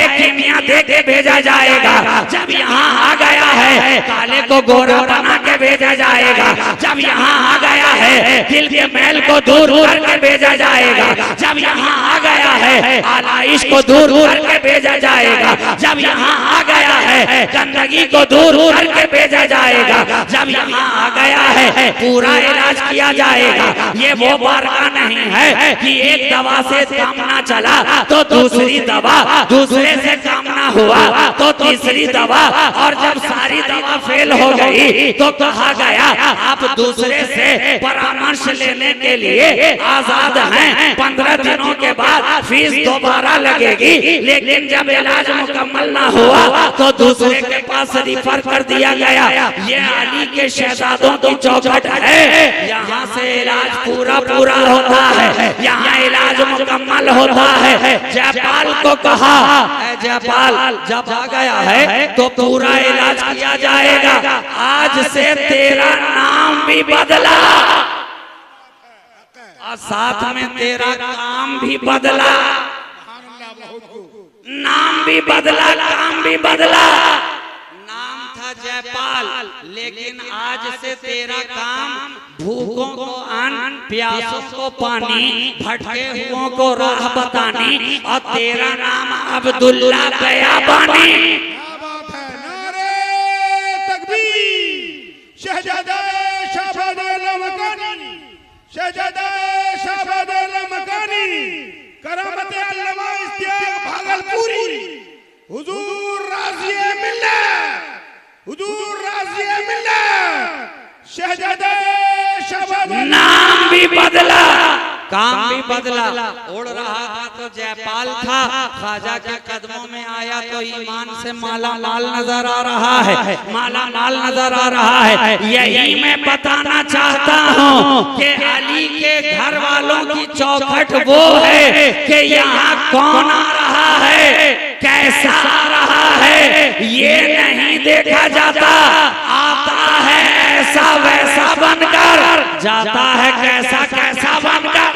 कीमिया दे के भेजा जाएगा। जब यहाँ आ गया है काले को गोरा बना के भेजा जाएगा। जब यहाँ आ गया है दिल के मैल को दूर करके भेजा जाएगा। जब यहाँ आ गया है आलाइश को दूर करके भेजा जाएगा। जब यहाँ आ गया है गंदगी को दूर करके भेजा जाएगा। जब यहाँ आ गया है पूरा इलाज किया जाएगा। ये वो बारगा नहीं है कि एक दवा से काम ना चला तो दूसरी दवा, दूसरे से काम ना हुआ तो तीसरी दवा, और जब सारी दवा फेल हो गई तो कहा गया आप दूसरे से परामर्श लेने के लिए आजाद हैं। 15 दिनों के बाद फीस दोबारा लगेगी, लेकिन जब इलाज मुकम्मल ना हुआ तो दूसरे के पास रिफर कर दिया गया। ये अली के शहजादों की चौखट है। यहाँ से इलाज पूरा होता है, यहाँ इलाज मुकम्मल होता है। जयपाल को कहा जयपाल जब आ गया है तो पूरा इलाज किया जाएगा। आज से तेरा नाम भी बदला और साथ में तेरा काम भी बदला। नाम भी बदला, काम भी बदला। नाम था जयपाल, लेकिन आज से तेरा काम भूखों को अन्न, प्यासों को पानी, भटके हुओं को राह बतानी, और तेरा नाम अब्दुल्ला बयाबानी। शहजादा शाहबाद लमकानी, शहजादा शाहबाद लमकानी, करामत अल्लामा इश्तियाक भागलपुरी, हुजूर राज़िए मिल्लत, हुजूर राज़िए मिल्लत। शहजादा शाहबाद नाम भी बदला, काम भी बदला। उड़ रहा था तो जयपाल था, ख्वाजा के कदमों में आया तो ईमान से माला माल नजर आ रहा है, माला माल नजर आ रहा है। यही मैं बताना चाहता हूँ कि अली के घर वालों की चौखट वो है कि यहाँ कौन आ रहा है, कैसा आ रहा है, ये नहीं देखा जाता। आता है ऐसा वैसा बनकर, जाता है कैसा कैसा बनकर।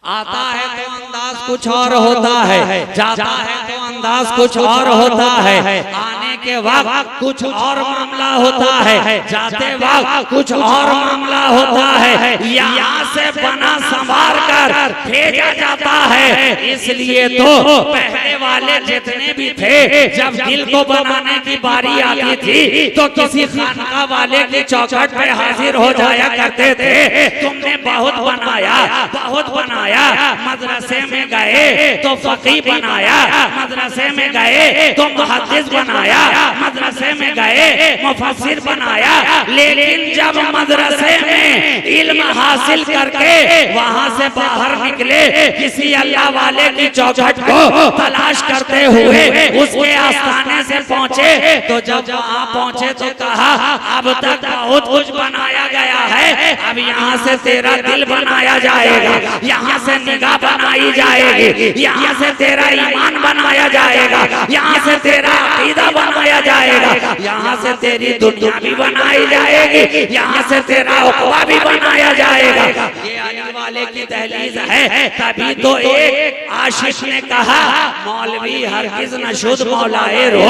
आता है तो अंदाज कुछ और होता है, जाता है तो अंदाज कुछ और होता है। आने के वक्त कुछ और मामला होता है, जाते वक्त कुछ और मामला होता है। यहाँ से बना संभार कर भेजा जाता है। इसलिए तो पहले वाले जितने भी थे, जब दिल को बनाने की बारी आती थी तो किसी खानका वाले की चौखट पे हाजिर हो जाया करते थे। तुमने बहुत बनाया, बहुत बनाया। मदरसे में गए तो फकीह बनाया, मदरसे में गए तो मुहद्दिस बनाया, मदरसे में गए मुफस्सिर बनाया। लेकिन जब मदरसे में इल्म हासिल करके वहां से बाहर निकले, किसी अल्लाह वाले की चौखट को तलाश करते हुए उसके आस्थाने से पहुंचे, तो जब वहां पहुंचे तो कहा अब तक बहुत कुछ बनाया गया है, अब यहाँ से तेरा दिल बनाया जाएगा, यहाँ से निगाह बनाई जाएगी, यहाँ से तेरा ईमान बनाया जाएगा, यहाँ से तेरा अकीदा बनाया जाएगा, यहाँ से तेरी दुनिया भी बनाई जाएगी, यहाँ से तेरा उक़बा भी बनाया जाएगा। ये अली वाले की दहलीज है। तभी तो एक आशिक ने कहा मौलवी हरगिज़ न शुद मौलाए रो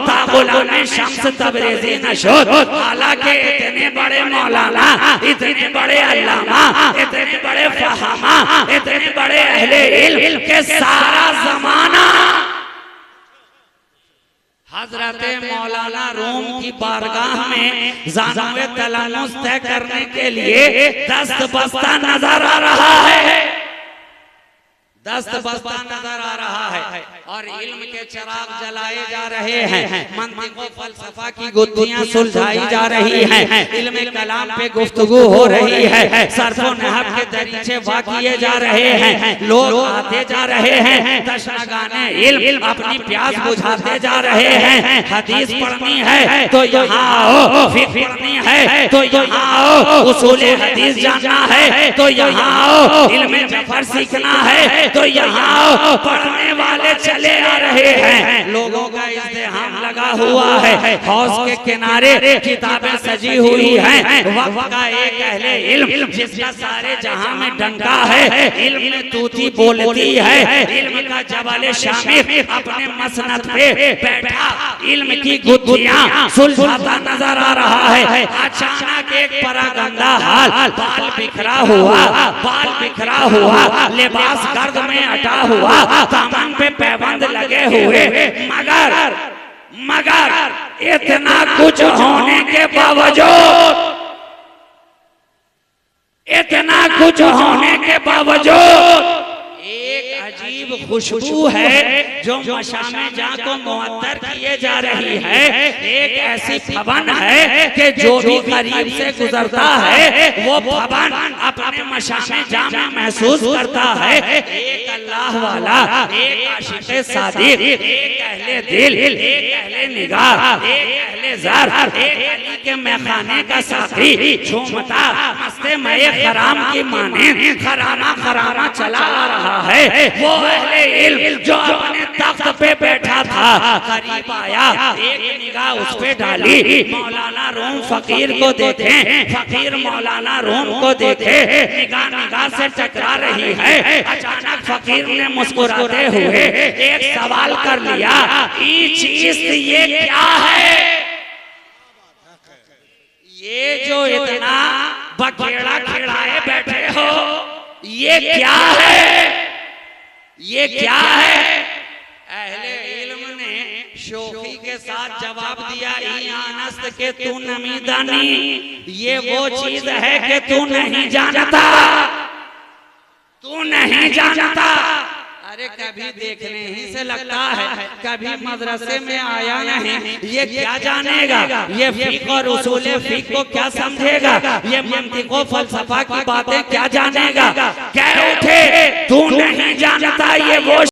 तागुलाने शम्स तबरेज़ी न शुद। हालांकि इतने बड़े मौलाना, इतने बड़े अल्लामा, इतने बड़े फहामा, इतने बड़े अहले इल्म के सारा जमाना हजरत मौलाना रूम की बारगाह में ज़ानुए तलम्मुस तय करने के लिए दस्त बस्ता नजर आ रहा है, दस्त बस्ता नजर आ रहा है, और इल्म के चिराग जलाए जा रहे हैं, मंतिक़ व फ़लसफ़ा की गुत्थियां सुलझाई जा रही हैं, इल्म कलाम पे गुफ्तगू हो रही है, सर्फ़ व नहव के दरीचे वाक़िए जा रहे हैं, लोग आते जा रहे हैं, तशनगाने इल्म अपनी प्यास बुझाते जा रहे हैं। हदीस पढ़नी है तो यहाँ आओ, फ़िक़्ह पढ़नी है तो यहाँ आओ, उसूल हदीस जानना है तो यहाँ आओ, इल्म जफ़र सीखना है तो यहाँ आओ, पढ़ने वाले चले आ रहे हैं। लोगों का इज़्तिहाम लगा हुआ है, हौज के किनारे किताबें सजी हुई हैं। वक्त का एक अहले इल्म जिसका सारे जहां में डंका है, इल्म में तूती बोलती है, इल्म का जवाले शामिर अपने मसनद पे बैठा इल्म की गुत्थियां सुलझाता नजर आ रहा है। अचानक एक परागंदा हाल, बाल बिखरा हुआ, लिबास गर्द में अटा हुआ, दामन पे पैबंद लगे हुए, मगर इतना कुछ होने के बावजूद एक अजीब खुशबू है जो मशामे जहाँ को मुअत्तर किए जा रही है। एक ऐसी फबन है कि जो भी करीब से गुजरता है वो फबन अपने मशामे जहाँ में महसूस करता है। एक अल्लाह वाला, एक आशिक़े सादिक़, एक अहले दिल, एक अहले निगाह, एक अहले ज़र, एक अली के मैखाने का साथी झूमता मस्ते मये खराम की माने खरामा चला आ रहा है। वो अहले इल्म जो अपने तख्त पे बैठा था करीब आया, एक निगाह उस पे डाली, मौलाना रूम फकीर को देखे, फकीर मौलाना रूम को देखे, निगाह से टकरा रही है। अचानक फकीर ने मुस्कुराते हुए एक सवाल कर लिया, ये चीज ये क्या है? ये जो इतना बखेड़ा खिड़ाए बैठे हो, ये क्या है? ये क्या है? अहले इल्म ने शोखी के साथ जवाब दिया, आनस्त के तू नमीदानी, ये वो चीज है कि तू नहीं जानता। अरे कभी देखने ही से लगता है, कभी मदरसे में आया नहीं, ये क्या जानेगा? ये फिक़्ह और उसूले फिक़्ह को क्या समझेगा? ये मंतिक़ और फ़लसफ़ा की बातें क्या जानेगा? कह उठे तू नहीं जानता, ये वो